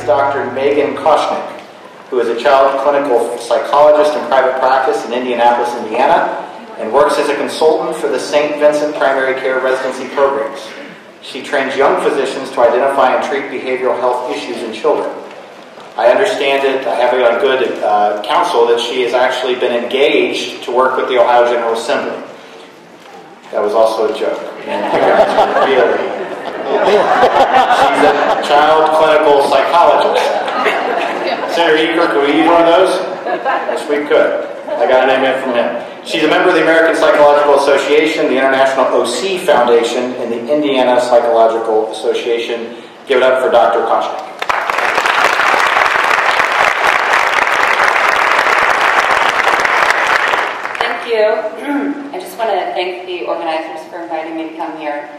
is Dr. Megan Koschnick, who is a child clinical psychologist in private practice in Indianapolis, Indiana, and works as a consultant for the St. Vincent Primary Care Residency programs. She trains young physicians to identify and treat behavioral health issues in children. I understand it, I have it on good counsel, that she has actually been engaged to work with the Ohio General Assembly. That was also a joke. Really. She's a child clinical psychologist. Senator Eaker, could we use one of those? Yes, we could. I got an amen from him. She's a member of the American Psychological Association, the International OC Foundation, and the Indiana Psychological Association. Give it up for Dr. Koschnick. Thank you. I just want to thank the organizers for inviting me to come here.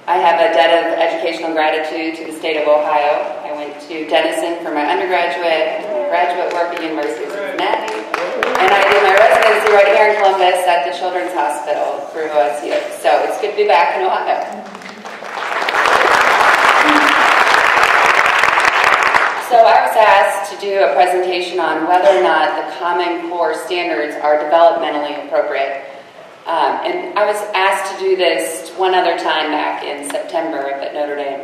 I have a debt of educational gratitude to the state of Ohio. I went to Denison for my undergraduate and graduate work at the University of Cincinnati. And I did my residency right here in Columbus at the Children's Hospital through OSU. So it's good to be back in Ohio. So I was asked to do a presentation on whether or not the Common Core standards are developmentally appropriate. And I was asked to do this one other time back in September up at Notre Dame.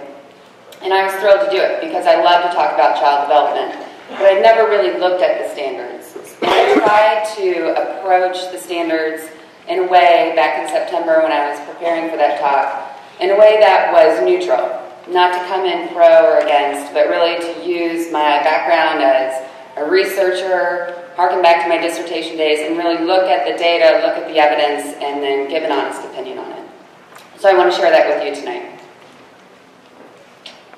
And I was thrilled to do it because I love to talk about child development. But I'd never really looked at the standards. And I tried to approach the standards in a way, back in September when I was preparing for that talk, in a way that was neutral. Not to come in pro or against, but really to use my background as a researcher, harken back to my dissertation days, and really look at the data, look at the evidence, and then give an honest opinion on it. So I want to share that with you tonight.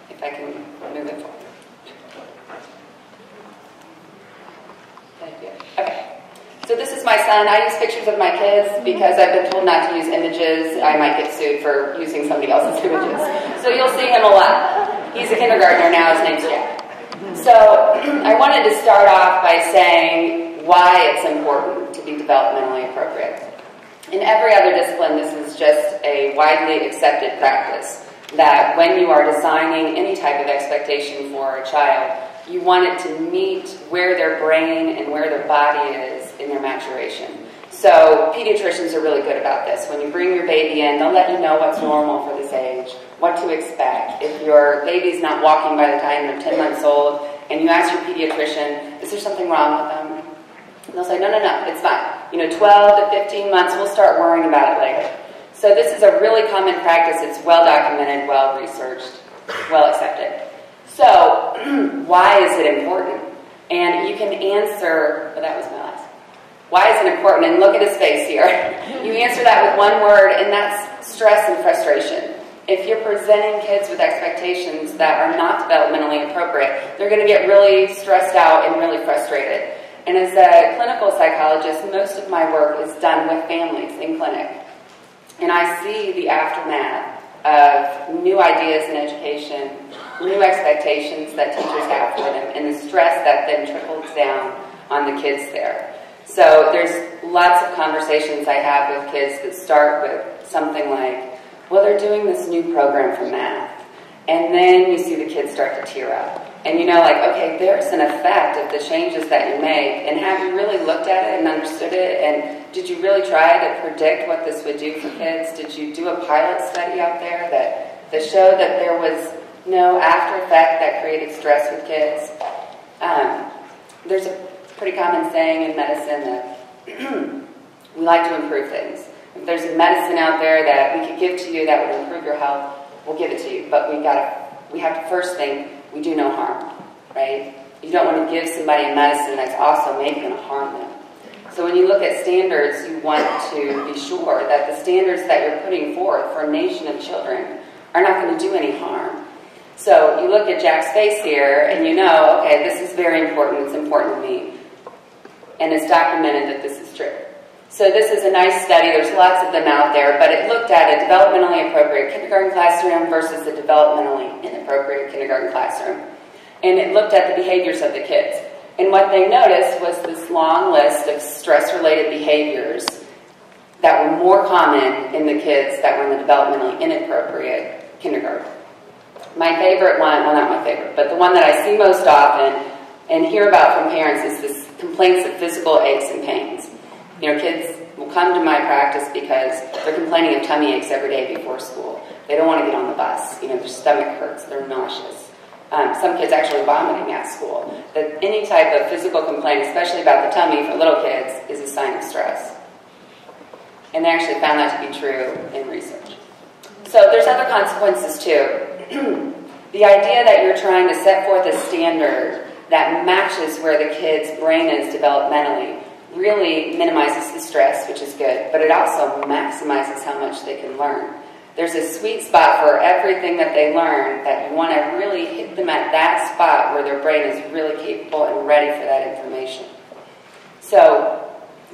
If I can move it forward. Thank you. Okay. So this is my son. I use pictures of my kids because I've been told not to use images. I might get sued for using somebody else's images. So you'll see him a lot. He's a kindergartner now. His name's Jack. So I wanted to start off by saying why it's important to be developmentally appropriate. In every other discipline, this is just a widely accepted practice that when you are designing any type of expectation for a child, you want it to meet where their brain and where their body is in their maturation. So pediatricians are really good about this. When you bring your baby in, they'll let you know what's normal for this age, what to expect. If your baby's not walking by the time they're 10 months old, and you ask your pediatrician, is there something wrong with them? And they'll say, no, it's fine. 12 to 15 months, we'll start worrying about it later. So this is a really common practice. It's well documented, well researched, well accepted. So why is it important? And you can answer, that was my last. Why is it important? And look at his face here. You answer that with one word, and that's stress and frustration. If you're presenting kids with expectations that are not developmentally appropriate, they're going to get really stressed out and really frustrated. And as a clinical psychologist, most of my work is done with families in clinic. And I see the aftermath of new ideas in education, new expectations that teachers have for them, and the stress that then trickles down on the kids there. So there's lots of conversations I have with kids that start with something like, well, they're doing this new program for math. And then you see the kids start to tear up. And okay, there's an effect of the changes that you make. And have you really looked at it and understood it? And did you really try to predict what this would do for kids? Did you do a pilot study out there that showed that there was no after effect that created stress with kids? There's a pretty common saying in medicine that we like to improve things. If there's a medicine out there that we could give to you that would improve your health, we'll give it to you. But we have to first think we do no harm, right? You don't want to give somebody a medicine that's also maybe going to harm them. So when you look at standards, you want to be sure that the standards that you're putting forth for a nation of children are not going to do any harm. So you look at Jack's face here, and okay, this is very important. It's important to me. And it's documented that this is true. So this is a nice study. There's lots of them out there, but it looked at a developmentally appropriate kindergarten classroom versus a developmentally inappropriate kindergarten classroom. And it looked at the behaviors of the kids. And what they noticed was this long list of stress-related behaviors that were more common in the kids that were in the developmentally inappropriate kindergarten. My favorite one, well, not my favorite, but the one that I see most often and hear about from parents is this complaints of physical aches and pains. You know, kids will come to my practice because they're complaining of tummy aches every day before school. They don't want to get on the bus. You know, their stomach hurts. They're nauseous. Some kids actually vomiting at school. That any type of physical complaint, especially about the tummy for little kids, is a sign of stress. And they actually found that to be true in research. So there's other consequences too. The idea that you're trying to set forth a standard that matches where the kid's brain is developmentally really minimizes the stress, which is good, but it also maximizes how much they can learn. There's a sweet spot for everything that they learn that you want to really hit them at that spot where their brain is really capable and ready for that information. So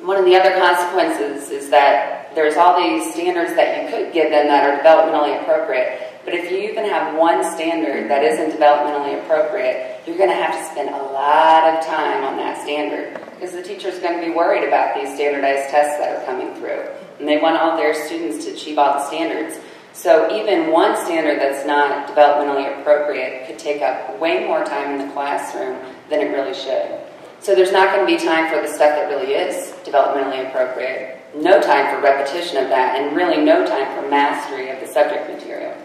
one of the other consequences is that there's all these standards that you could give them that are developmentally appropriate, but if you even have one standard that isn't developmentally appropriate, you're going to have to spend a lot of time on that standard because the teacher's going to be worried about these standardized tests that are coming through, and they want all their students to achieve all the standards. So even one standard that's not developmentally appropriate could take up way more time in the classroom than it really should. So there's not going to be time for the stuff that really is developmentally appropriate, no time for repetition of that, and really no time for mastery of the subject material.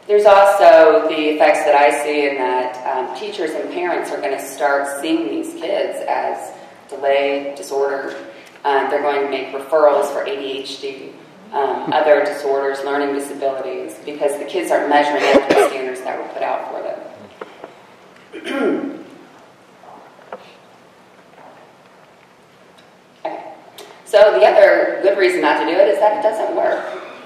There's also the effects that I see in that teachers and parents are going to start seeing these kids as delayed, disordered. They're going to make referrals for ADHD, other disorders, learning disabilities, because the kids aren't measuring up to the standards that were put out for them. So the other good reason not to do it is that it doesn't work.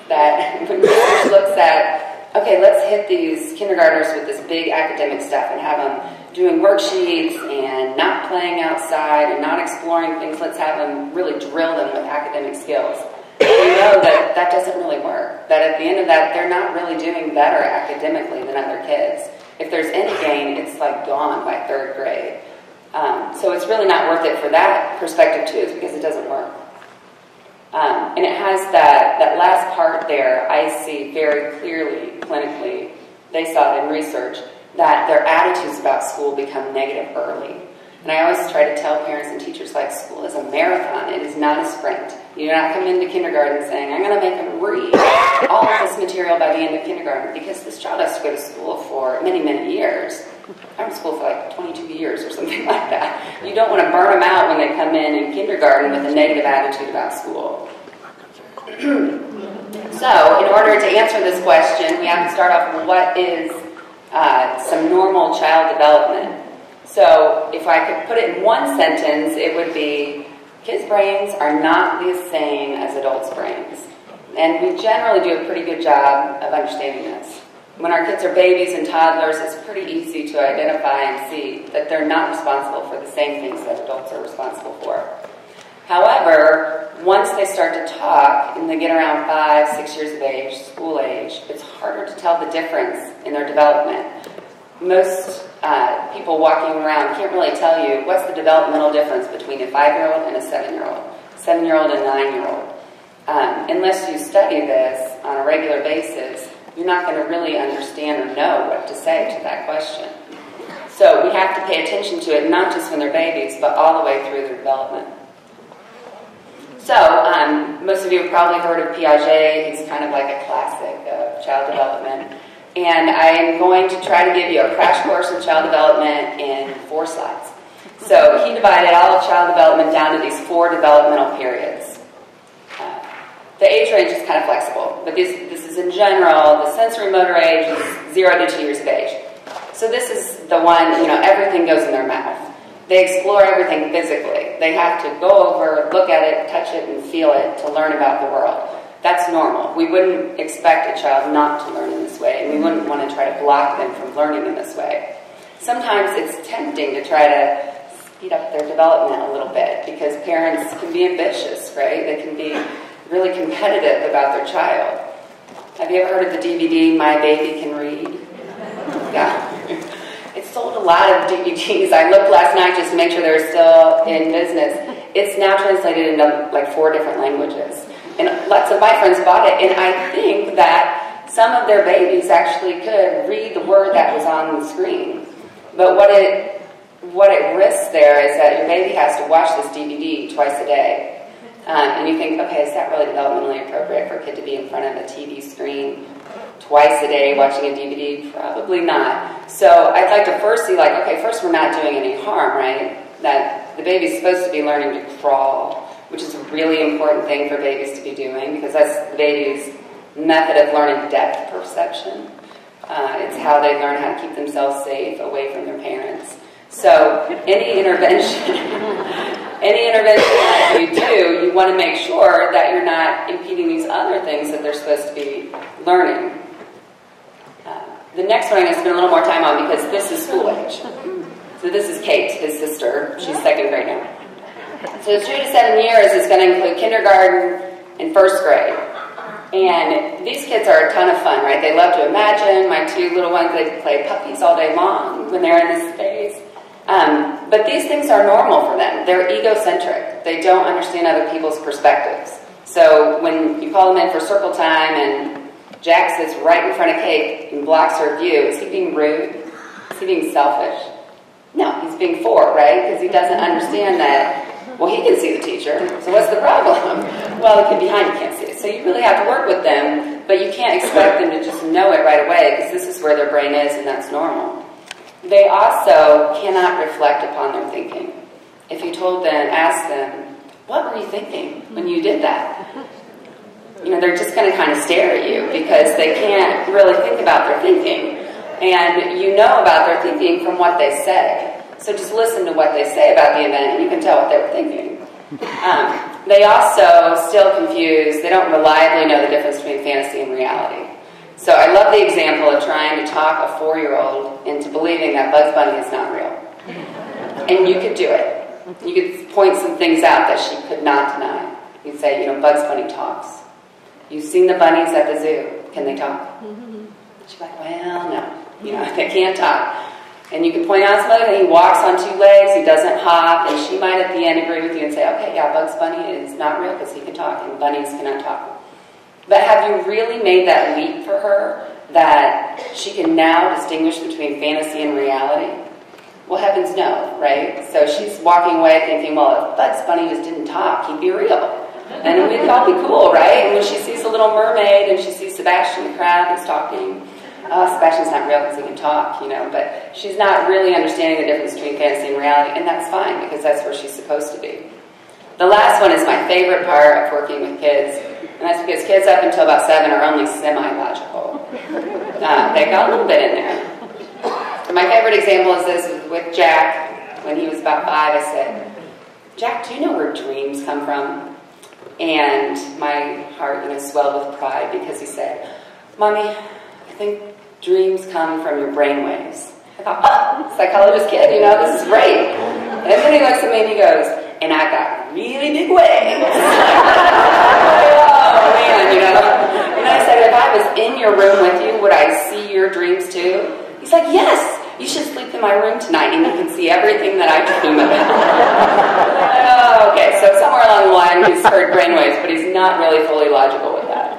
That when research looks at, okay, let's hit these kindergartners with this big academic stuff and have them doing worksheets and not playing outside and not exploring things, let's have them really drill them with academic skills. We know that that doesn't really work. That at the end of that, they're not really doing better academically than other kids. If there's any gain, it's like gone by third grade. So it's really not worth it for that perspective too, is because it doesn't work. And it has that last part there, I see very clearly, clinically, they saw it in research, that their attitudes about school become negative early. And I always try to tell parents and teachers, like, school is a marathon, it is not a sprint. You do not come into kindergarten saying, I'm going to make them read all of this material by the end of kindergarten, because this child has to go to school for many, many years. I was in school for like 22 years or something like that. You don't want to burn them out when they come in kindergarten with a negative attitude about school. So, in order to answer this question, we have to start off with what is some normal child development. So, if I could put it in one sentence, it would be, kids' brains are not the same as adults' brains. And we generally do a pretty good job of understanding this. When our kids are babies and toddlers, it's pretty easy to identify and see that they're not responsible for the same things that adults are responsible for. However, once they start to talk and they get around 5, 6 years of age, school age, it's harder to tell the difference in their development. Most people walking around can't really tell you what's the developmental difference between a 5-year-old and a 7-year-old, 7-year-old and a 9-year-old. Unless you study this on a regular basis, you're not going to really understand or know what to say to that question. So we have to pay attention to it, not just when they're babies, but all the way through their development. So, most of you have probably heard of Piaget. He's kind of like a classic of child development. And I'm going to try to give you a crash course in child development in 4 slides. So he divided all of child development down to these 4 developmental periods. The age range is kind of flexible, but this is in general, the sensory motor age is 0 to 2 years of age. So this is the one, everything goes in their mouth. They explore everything physically. They have to go over, look at it, touch it, and feel it to learn about the world. That's normal. We wouldn't expect a child not to learn in this way, and we wouldn't want to try to block them from learning in this way. Sometimes it's tempting to try to speed up their development a little bit, because parents can be ambitious, right? They can be really competitive about their child. Have you ever heard of the DVD, My Baby Can Read? Yeah. It sold a lot of DVDs. I looked last night just to make sure they were still in business. It's now translated into like 4 different languages. And lots of my friends bought it, and I think that some of their babies actually could read the word that was on the screen. But what it risks there is that your baby has to watch this DVD twice a day. And you think, okay, is that really developmentally appropriate for a kid to be in front of a TV screen twice a day watching a DVD? Probably not. So I'd like to first see, like, okay, first we're not doing any harm, right? That the baby's supposed to be learning to crawl, which is a really important thing for babies to be doing, because that's the baby's method of learning depth perception. It's how they learn how to keep themselves safe away from their parents. So any intervention that you do, you want to make sure that you're not impeding these other things that they're supposed to be learning. The next one I'm going to spend a little more time on, because this is school age. So this is Kate, his sister. She's second grade now. So 2 to 7 years is going to include kindergarten and first grade. And these kids are a ton of fun, right? They love to imagine. My 2 little ones, they play puppies all day long when they're in this phase. But these things are normal for them. They're egocentric. They don't understand other people's perspectives. So when you call them in for circle time and Jack sits right in front of Kate and blocks her view, is he being rude? Is he being selfish? No, he's being forward, right? Because he doesn't understand that, well, he can see the teacher, so what's the problem? Well, the kid behind you can't see it. So you really have to work with them, but you can't expect them to just know it right away, because this is where their brain is, and that's normal. They also cannot reflect upon their thinking. If you told them, ask them, what were you thinking when you did that? You know, they're just going to kind of stare at you, because they can't really think about their thinking. And you know about their thinking from what they say. So just listen to what they say about the event, and you can tell what they were thinking. They also still confuse, they don't reliably know the difference between fantasy and reality. So I love the example of trying to talk a 4-year-old into believing that Bugs Bunny is not real. And you could do it. You could point some things out that she could not deny. You'd say, you know, Bugs Bunny talks. You've seen the bunnies at the zoo. Can they talk? She's like, well, no. You know, they can't talk. And you can point out somebody, he walks on 2 legs, he doesn't hop, and she might at the end agree with you and say, okay, yeah, Bugs Bunny is not real because he can talk, and bunnies cannot talk. But have you really made that leap for her that she can now distinguish between fantasy and reality? Well, heavens no, right? So she's walking away thinking, well, if Bugs Bunny just didn't talk, he'd be real. And we'd all be cool, right? And when she sees a little mermaid and she sees Sebastian the crab who's talking, oh, Sebastian's not real because he can talk, you know, but she's not really understanding the difference between fantasy and reality, and that's fine because that's where she's supposed to be. The last one is my favorite part of working with kids, and that's because kids up until about 7 are only semi-logical. They got a little bit in there. My favorite example is this with Jack. When he was about 5, I said, Jack, do you know where dreams come from? And my heart, you know, swelled with pride because he said, Mommy, I think dreams come from your brainwaves. I thought, oh, psychologist kid, you know, this is great. And then he looks at me and he goes, and I got really big waves. Oh, man, you know. And I said, if I was in your room with you, would I see your dreams too? He's like, yes, you should sleep in my room tonight and you can see everything that I dream about. Oh, okay, so somewhere along the line he's heard brainwaves, but he's not really fully logical with that.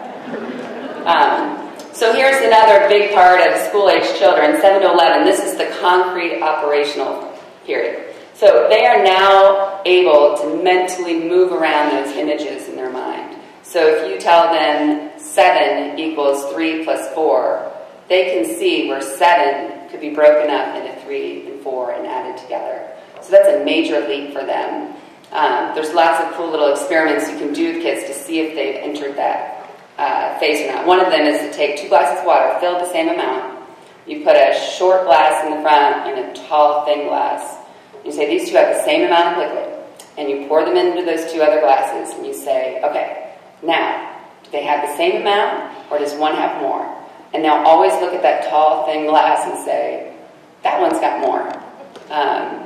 So here's another big part of school-age children, 7 to 11. This is the concrete operational period. So they are now able to mentally move around those images in their mind. So if you tell them 7 equals 3 plus 4, they can see where 7 could be broken up into 3 and 4 and added together. So that's a major leap for them. There's lots of cool little experiments you can do with kids to see if they've entered that phase or not. One of them is to take 2 glasses of water, fill the same amount. You put a short glass in the front and a tall, thin glass. You say these 2 have the same amount of liquid. And you pour them into those 2 other glasses and you say, okay, now, do they have the same amount or does one have more? And now always look at that tall, thin glass and say, that one's got more.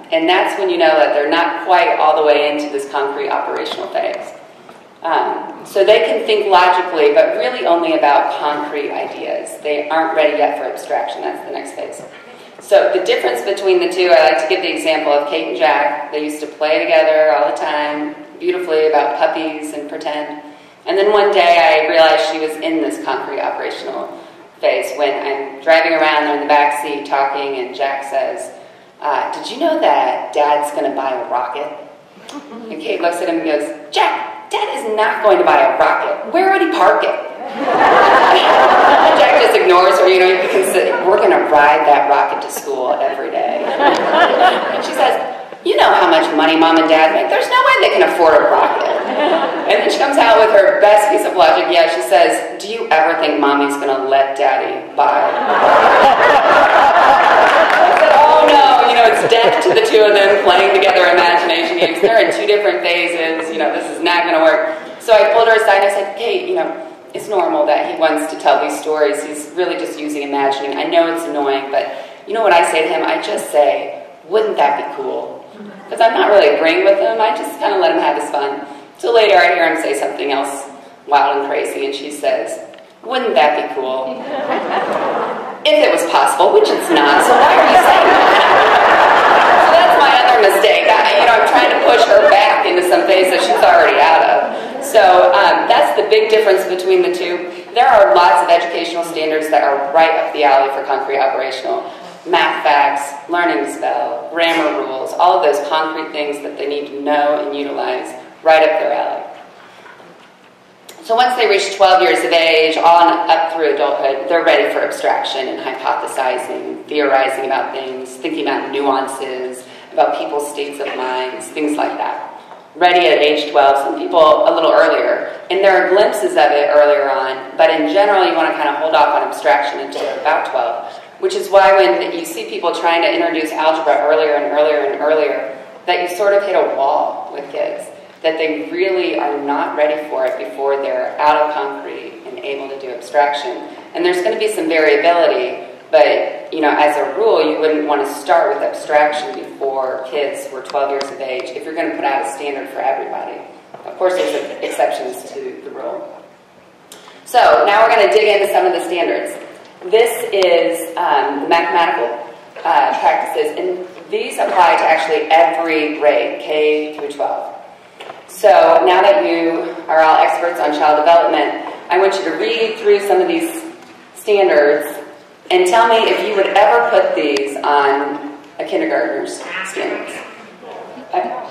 And that's when you know that they're not quite all the way into this concrete operational phase. So they can think logically, but really only about concrete ideas. They aren't ready yet for abstraction. That's the next phase. So the difference between the 2, I like to give the example of Kate and Jack. They used to play together all the time, beautifully about puppies and pretend. And then one day I realized she was in this concrete operational face when I'm driving around, they're in the back seat talking, and Jack says, did you know that Dad's going to buy a rocket? And Kate looks at him and goes, Jack, Dad is not going to buy a rocket. Where would he park it? And Jack just ignores her, you know, we're going to ride that rocket to school every day. And she says, you know how much money Mom and Dad make. There's no way they can afford a rocket. And then she comes out with her best piece of logic. Yeah, she says, do you ever think Mommy's going to let Daddy buy a rocket? I said, oh no, you know, it's death to the two of them playing together imagination games. They're in two different phases. You know, this is not going to work. So I pulled her aside and I said, Kate, you know, it's normal that he wants to tell these stories. He's really just using imagining. I know it's annoying, but you know what I say to him? I just say, wouldn't that be cool? Because I'm not really agreeing with him. I just kind of let him have his fun. So later I hear him say something else wild and crazy, and she says, wouldn't that be cool? If it was possible, which it's not, so why are you saying that? So that's my other mistake. I'm trying to push her back into some phase that she's already out of. So that's the big difference between the two. There are lots of educational standards that are right up the alley for concrete operational. Math facts, learning to spell, grammar rules, all of those concrete things that they need to know and utilize, right up their alley. So once they reach 12 years of age, on up through adulthood, they're ready for abstraction and hypothesizing, theorizing about things, thinking about nuances, about people's states of minds, things like that. Ready at age 12, some people a little earlier, and there are glimpses of it earlier on, but in general you want to kind of hold off on abstraction until about 12, which is why when you see people trying to introduce algebra earlier and earlier and earlier, that you sort of hit a wall with kids, that they really are not ready for it before they're out of concrete and able to do abstraction. And there's going to be some variability, but you know, as a rule, you wouldn't want to start with abstraction before kids were 12 years of age if you're going to put out a standard for everybody. Of course, there's exceptions to the rule. So now we're going to dig into some of the standards. This is the mathematical practices, and these apply to actually every grade, K through 12. So now that you are all experts on child development, I want you to read through some of these standards and tell me if you would ever put these on a kindergartner's standards.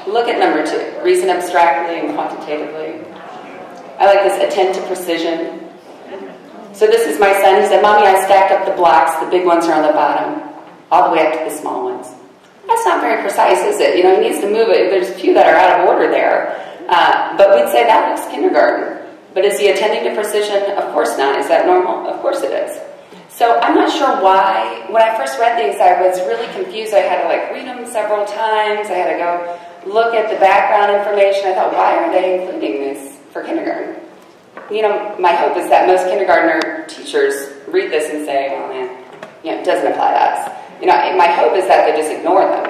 Look at number 2, reason abstractly and quantitatively. I like this, attend to precision. So this is my son. He said, Mommy, I stacked up the blocks. The big ones are on the bottom, all the way up to the small ones. That's not very precise, is it? You know, he needs to move it. There's a few that are out of order there. But we'd say that looks kindergarten. But is he attending to precision? Of course not. Is that normal? Of course it is. So I'm not sure why. When I first read these, I was really confused. I had to read them several times. I had to go look at the background information. I thought, why are they including this for kindergarten? You know, my hope is that most kindergartner teachers read this and say, oh man, you know, it doesn't apply to us. You know, my hope is that they just ignore them.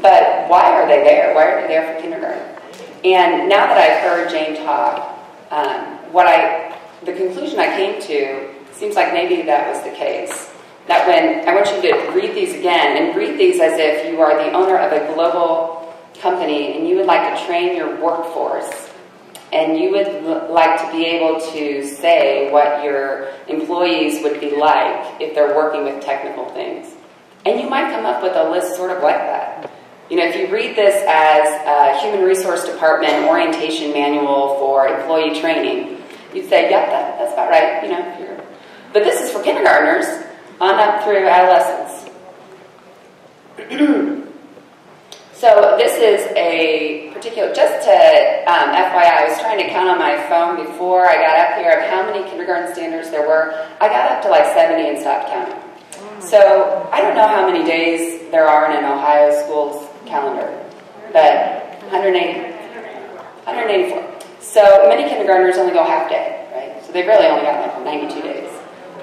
But why are they there? Why are they there for kindergarten? And now that I've heard Jane talk, the conclusion I came to seems like maybe that was the case. That when I want you to read these again, and read these as if you are the owner of a global company and you would like to train your workforce, and you would like to be able to say what your employees would be like if they're working with technical things. And you might come up with a list sort of like that. You know, if you read this as a Human Resource Department orientation manual for employee training, you'd say, yep, that's about right. You know, but this is for kindergartners on up through adolescence. So this is a particular, just to FYI, I was trying to count on my phone before I got up here of how many kindergarten standards there were. I got up to 70 and stopped counting. So I don't know how many days there are in an Ohio school's calendar, but 184. So many kindergartners only go half day, right? So they've really only got 92 days.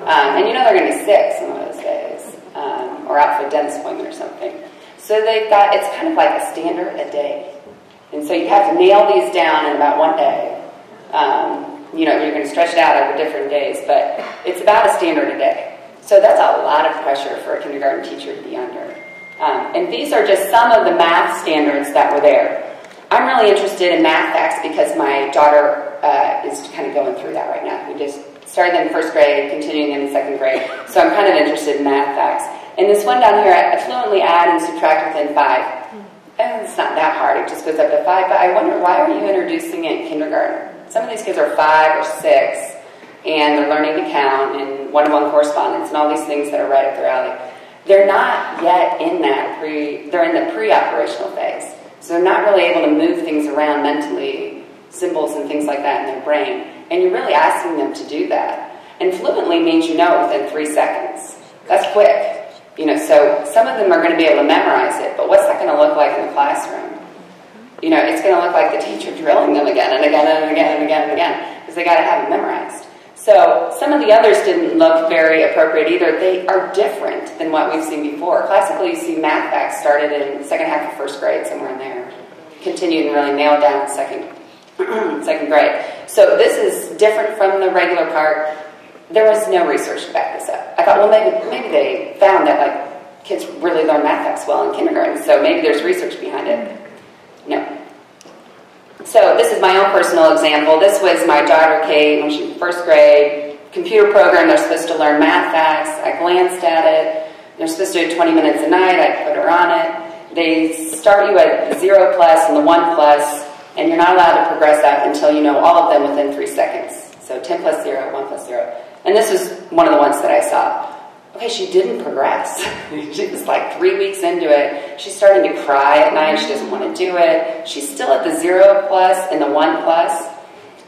And you know they're going to be sick some of those days, or out for a dentist appointment or something. So they've got, it's kind of like a standard a day. And so you have to nail these down in about one day. You know, you're going to stretch it out over different days, but it's about a standard a day. So that's a lot of pressure for a kindergarten teacher to be under. And these are just some of the math standards that were there. I'm really interested in math facts because my daughter is kind of going through that right now. We just Started them in first grade, continuing them in second grade. So I'm kind of interested in math facts. And this one down here, I fluently add and subtract within 5. And it's not that hard, it just goes up to 5. But I wonder, why are you introducing it in kindergarten? Some of these kids are 5 or 6, and they're learning to count and one-to-one correspondence and all these things that are right up their alley. They're not yet in that they're in the pre-operational phase. So they're not really able to move things around mentally, symbols and things like that in their brain. And you're really asking them to do that. And fluently means you know it within 3 seconds. That's quick. You know, so some of them are going to be able to memorize it, but what's that going to look like in the classroom? You know, it's going to look like the teacher drilling them again and again and again and again and again, because they got to have it memorized. So some of the others didn't look very appropriate either. They are different than what we've seen before. Classically, you see math facts started in the second half of first grade, somewhere in there. Continued and really nailed down in second grade. So this is different from the regular part. There was no research to back this up. I thought, well, maybe they found that like kids really learn math facts well in kindergarten, so maybe there's research behind it. No. So this is my own personal example. This was my daughter Kate when she was in first grade. Computer program, they're supposed to learn math facts. I glanced at it. They're supposed to do 20 minutes a night. I put her on it. They start you at 0 plus and the 1 plus, and you're not allowed to progress out until you know all of them within 3 seconds. So 10 plus 0, 1 plus 0. And this was one of the ones that I saw. Okay, she didn't progress. She was like 3 weeks into it. She's starting to cry at night. She doesn't want to do it. She's still at the 0 plus and the 1 plus.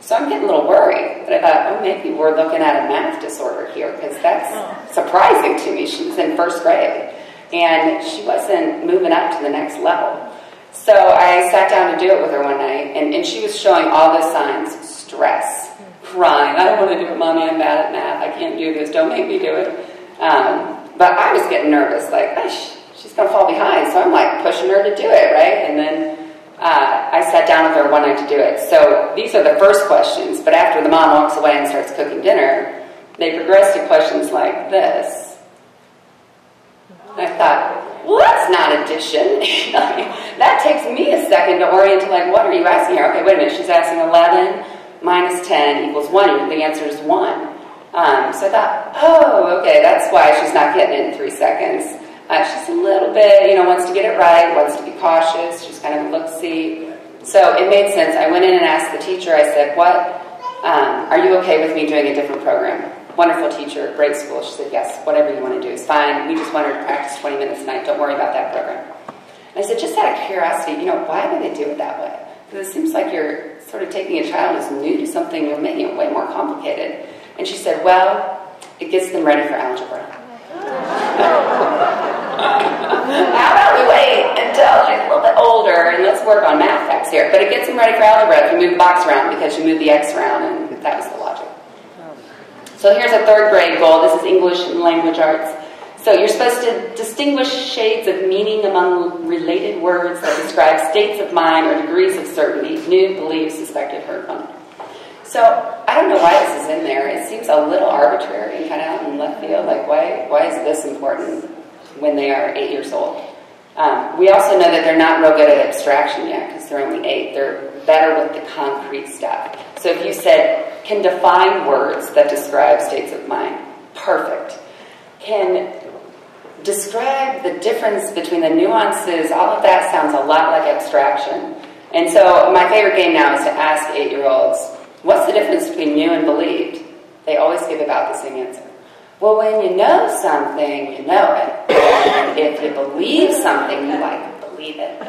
So I'm getting a little worried. But I thought, oh, maybe we're looking at a math disorder here, because that's surprising to me. She was in first grade, and she wasn't moving up to the next level. So I sat down to do it with her one night, and she was showing all the signs: stress, crying. I don't want to do it, Mommy. I'm bad at math. I can't do this. Don't make me do it. But I was getting nervous, like, she's going to fall behind. So I'm like pushing her to do it, right? And then I sat down with her one night to do it. So these are the first questions, but after the mom walks away and starts cooking dinner, they progress to questions like this. And I thought, well, that's not addition. That takes me a second to orient to, like, what are you asking here? Okay, wait a minute. She's asking 11 minus 10 equals 1. The answer is 1. So I thought, oh, okay, that's why she's not getting it in 3 seconds. She's a little bit, wants to get it right, wants to be cautious. She's kind of a look-see. So it made sense. I went in and asked the teacher, I said, are you okay with me doing a different program? Wonderful teacher, great school. She said, yes, whatever you want to do is fine. We just want her to practice 20 minutes a night. Don't worry about that program. And I said, just out of curiosity, why do they do it that way? Because it seems like you're sort of taking a child who's new to something, you're making it way more complicated. And she said, well, it gets them ready for algebra. How about we wait until she's a little bit older and let's work on math facts here. But it gets them ready for algebra if you move the box around, because you move the X around, and that was the logic. So here's a third grade goal. This is English and language arts. So you're supposed to distinguish shades of meaning among related words that describe states of mind or degrees of certainty, new, believed, suspected, heard from. So I don't know why this is in there. It seems a little arbitrary and kind of out in left field. Like, why is this important when they are 8 years old? We also know that they're not real good at abstraction yet, because they're only 8. They're better with the concrete stuff. So if you said, can define words that describe states of mind, perfect. Can describe the difference between the nuances, all of that sounds a lot like abstraction. And so my favorite game now is to ask 8-year-olds, what's the difference between new and believed? They always give about the same answer. Well, when you know something, you know it. And if you believe something, you believe it.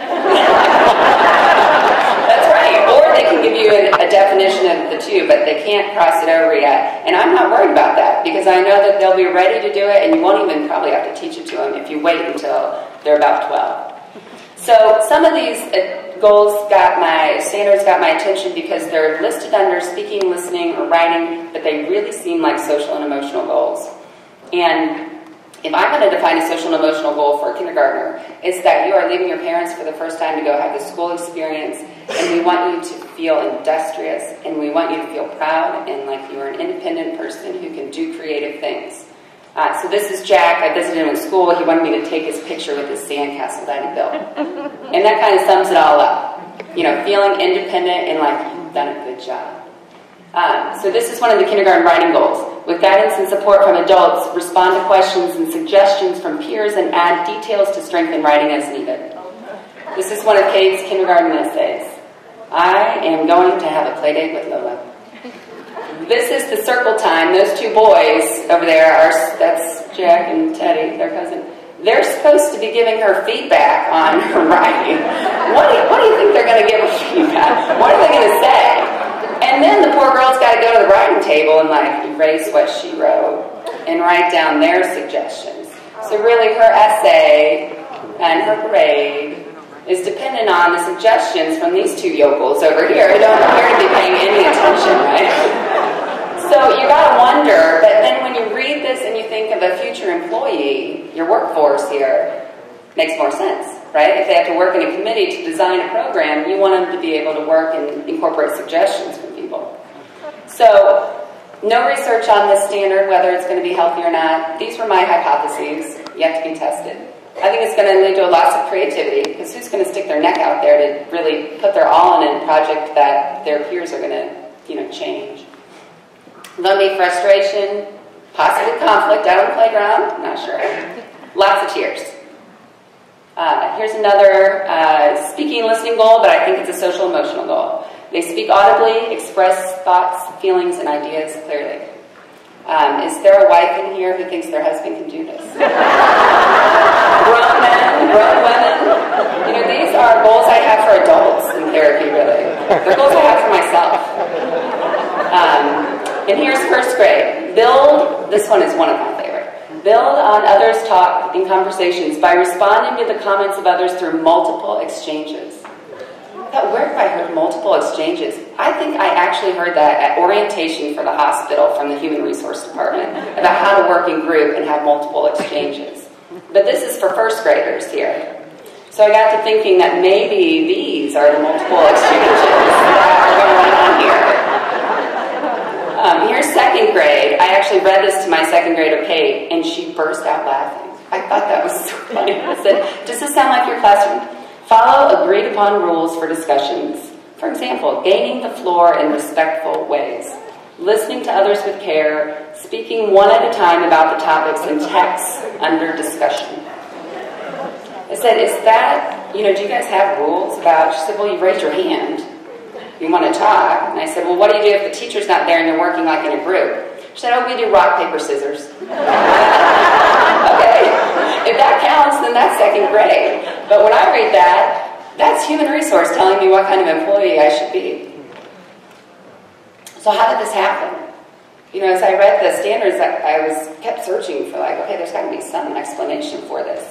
That's right. Or they can give you a definition of the two, but they can't cross it over yet. And I'm not worried about that, because I know that they'll be ready to do it, and you won't even probably have to teach it to them if you wait until they're about 12. So some of these standards got my attention because they're listed under speaking, listening, or writing, but they really seem like social and emotional goals. And if I'm going to define a social and emotional goal for a kindergartner, it's that you are leaving your parents for the first time to go have the school experience, and we want you to feel industrious, and we want you to feel proud and like you're an independent person who can do creative things. So this is Jack. I visited him in school. He wanted me to take his picture with his sandcastle that he built. And that kind of sums it all up. Feeling independent and like you've done a good job. So this is one of the kindergarten writing goals. With guidance and support from adults, respond to questions and suggestions from peers and add details to strengthen writing as needed. This is one of Kate's kindergarten essays. I am going to have a play date with Lola. This is the circle time. Those two boys over there that's Jack and Teddy, their cousin. They're supposed to be giving her feedback on her writing. What do you think they're going to give her feedback? What are they going to say? And then the poor girl's got to go to the writing table and like erase what she wrote and write down their suggestions. So really her essay and her grade is dependent on the suggestions from these two yokels over here who don't appear to be paying any attention, right? So you got to wonder, but then when you read this and you think of a future employee, your workforce here, makes more sense, right? If they have to work in a committee to design a program, you want them to be able to work and incorporate suggestions from people. So no research on this standard, whether it's going to be healthy or not. These were my hypotheses, yet to be tested. I think it's going to lead to lots of creativity, because who's going to stick their neck out there to really put their all in a project that their peers are going to, change? There'll be frustration, possibly conflict out on the playground, not sure. Lots of tears. Here's another speaking and listening goal, but I think it's a social emotional goal. They speak audibly, express thoughts, feelings, and ideas clearly. Is there a wife in here who thinks their husband can do this? Grown men, grown women. These are goals I have for adults in therapy, really. They're goals I have for myself. And here's first grade. This one is one of my favorites. Build on others' talk in conversations by responding to the comments of others through multiple exchanges. Where have I heard multiple exchanges? I think I actually heard that at orientation for the hospital from the Human Resource Department about how to work in group and have multiple exchanges. But this is for first graders here. So I got to thinking that maybe these are the multiple exchanges that are going on here. Here's second grade. I actually read this to my second grader, Kate, and she burst out laughing. I thought that was so funny. I said, does this sound like your classroom? Follow agreed-upon rules for discussions. For example, gaining the floor in respectful ways, listening to others with care, speaking one at a time about the topics and texts under discussion. I said, do you guys have rules about, she said, well, you raise your hand. You want to talk. And I said, well, what do you do if the teacher's not there and you're working like in a group? She said, we do rock, paper, scissors. Okay. If that counts, then that's second grade. But when I read that, that's human resource telling me what kind of employee I should be. So how did this happen? As I read the standards, I kept searching for there's got to be some explanation for this.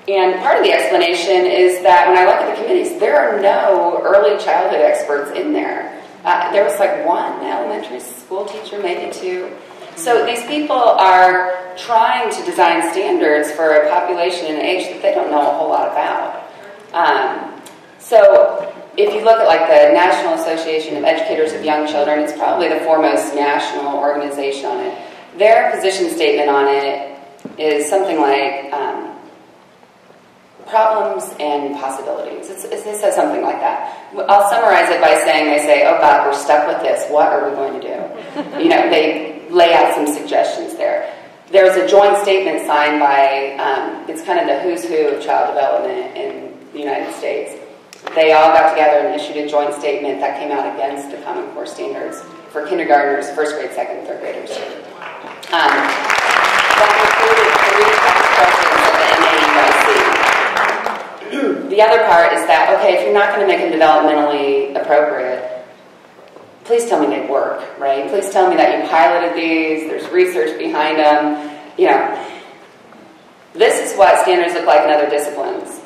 And part of the explanation is that when I look at the committees, there are no early childhood experts in there. There was one elementary school teacher, maybe two. So these people are trying to design standards for a population and age that they don't know a whole lot about. So if you look at the National Association of Educators of Young Children, it's probably the foremost national organization on it. Their position statement on it is something like problems and possibilities. It says something like that. I'll summarize it by saying, they say, oh God, we're stuck with this. What are we going to do? They lay out some suggestions there. There's a joint statement signed by, it's kind of the who's who of child development in the United States. They all got together and issued a joint statement that came out against the Common Core standards for kindergartners, first grade, second, and third graders. That included 3 text questions of the NAEYC. The other part is that, okay, if you're not going to make them developmentally appropriate, please tell me they work, right? Please tell me that you piloted these, there's research behind them. This is what standards look like in other disciplines.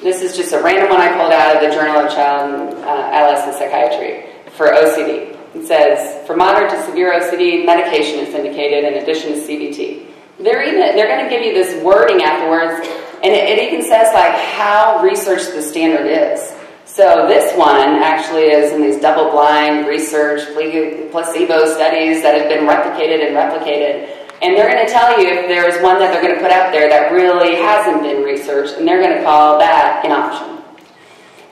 This is just a random one I pulled out of the Journal of Child and Adolescent Psychiatry for OCD. It says, for moderate to severe OCD, medication is indicated in addition to CBT. They're going to give you this wording afterwards, and it even says how researched the standard is. So this one actually is in these double-blind research placebo studies that have been replicated and replicated. And they're going to tell you if there's one that they're going to put out there that really hasn't been researched, and they're going to call that an option.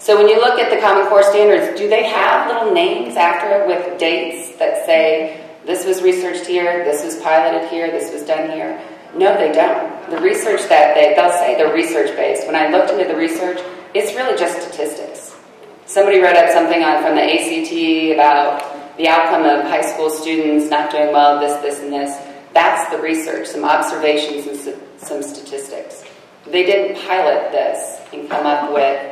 So when you look at the Common Core standards, do they have little names after it with dates that say, this was researched here, this was piloted here, this was done here? No, they don't. The research that they'll say they're research-based. When I looked into the research, it's really just statistics. Somebody wrote up something from the ACT about the outcome of high school students not doing well, this, and this. That's the research, some observations and some statistics. They didn't pilot this and come up with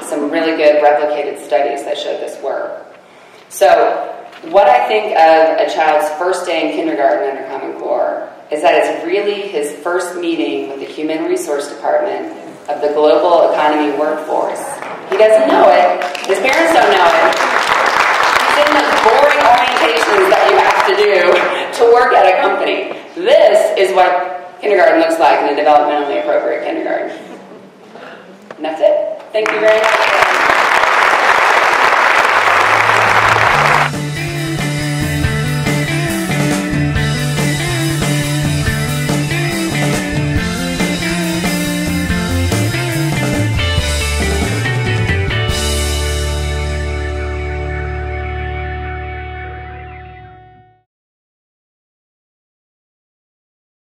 some really good replicated studies that showed this work. So what I think of a child's first day in kindergarten under Common Core is that it's really his first meeting with the Human Resource Department of the global economy workforce. He doesn't know it. His parents don't know it. He's in those boring orientations that you have to do to work at a company. This is what kindergarten looks like in a developmentally appropriate kindergarten. And that's it. Thank you very much.